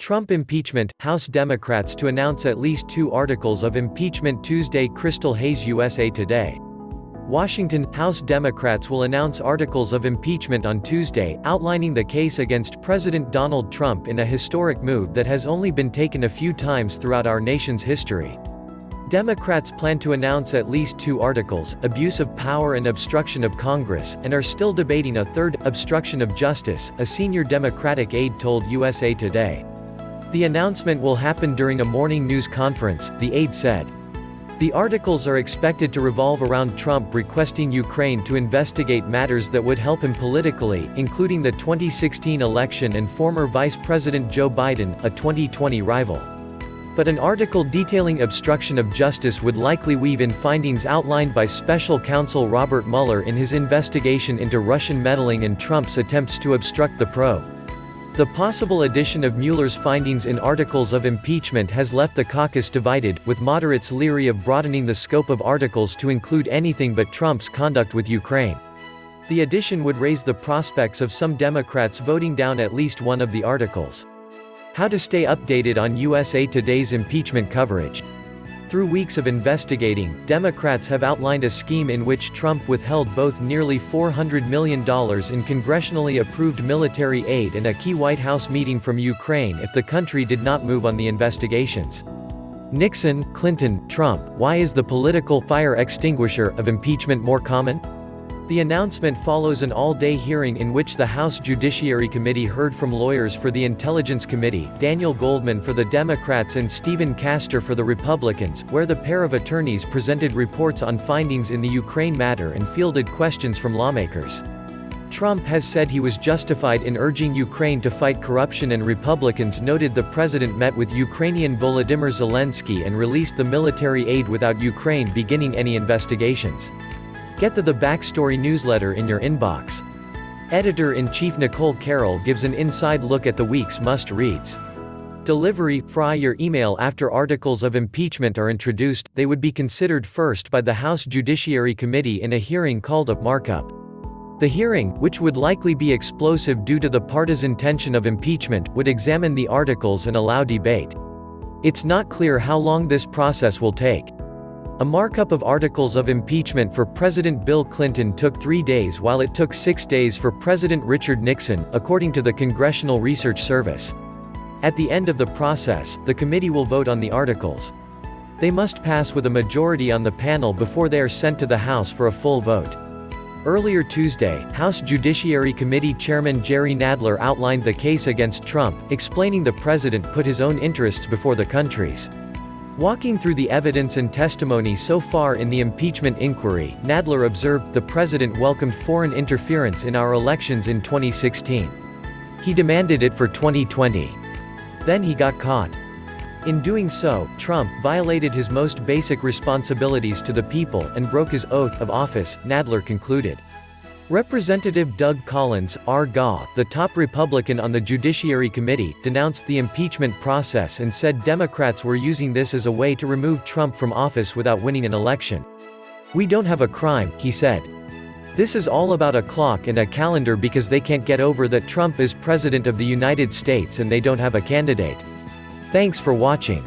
Trump impeachment, House Democrats to announce at least 2 articles of impeachment Tuesday. Crystal Hayes, USA Today. Washington, House Democrats will announce articles of impeachment on Tuesday, outlining the case against President Donald Trump in a historic move that has only been taken a few times throughout our nation's history. Democrats plan to announce at least 2 articles, abuse of power and obstruction of Congress, and are still debating a third, obstruction of justice, a senior Democratic aide told USA Today. The announcement will happen during a morning news conference, the aide said. The articles are expected to revolve around Trump requesting Ukraine to investigate matters that would help him politically, including the 2016 election and former Vice President Joe Biden, a 2020 rival. But an article detailing obstruction of justice would likely weave in findings outlined by special counsel Robert Mueller in his investigation into Russian meddling and Trump's attempts to obstruct the probe. The possible addition of Mueller's findings in articles of impeachment has left the caucus divided, with moderates leery of broadening the scope of articles to include anything but Trump's conduct with Ukraine. The addition would raise the prospects of some Democrats voting down at least one of the articles. How to stay updated on USA Today's impeachment coverage. Through weeks of investigating, Democrats have outlined a scheme in which Trump withheld both nearly $400 million in congressionally approved military aid and a key White House meeting from Ukraine if the country did not move on the investigations. Nixon, Clinton, Trump, why is the political fire extinguisher of impeachment more common? The announcement follows an all-day hearing in which the House Judiciary Committee heard from lawyers for the Intelligence Committee, Daniel Goldman for the Democrats and Stephen Castor for the Republicans, where the pair of attorneys presented reports on findings in the Ukraine matter and fielded questions from lawmakers. Trump has said he was justified in urging Ukraine to fight corruption, and Republicans noted the president met with Ukrainian Volodymyr Zelensky and released the military aid without Ukraine beginning any investigations. Get the Backstory newsletter in your inbox. Editor-in-Chief Nicole Carroll gives an inside look at the week's must-reads. Delivery: fry your email after articles of impeachment are introduced, they would be considered first by the House Judiciary Committee in a hearing called a markup. The hearing, which would likely be explosive due to the partisan tension of impeachment, would examine the articles and allow debate. It's not clear how long this process will take. A markup of articles of impeachment for President Bill Clinton took 3 days while it took 6 days for President Richard Nixon, according to the Congressional Research Service. At the end of the process, the committee will vote on the articles. They must pass with a majority on the panel before they are sent to the House for a full vote. Earlier Tuesday, House Judiciary Committee Chairman Jerry Nadler outlined the case against Trump, explaining the president put his own interests before the country's. Walking through the evidence and testimony so far in the impeachment inquiry, Nadler observed, the president welcomed foreign interference in our elections in 2016. He demanded it for 2020. Then he got caught. In doing so, Trump violated his most basic responsibilities to the people and broke his oath of office, Nadler concluded. Representative Doug Collins, R.G.A., the top Republican on the Judiciary Committee, denounced the impeachment process and said Democrats were using this as a way to remove Trump from office without winning an election. "We don't have a crime," he said. "This is all about a clock and a calendar because they can't get over that Trump is President of the United States and they don't have a candidate." Thanks for watching.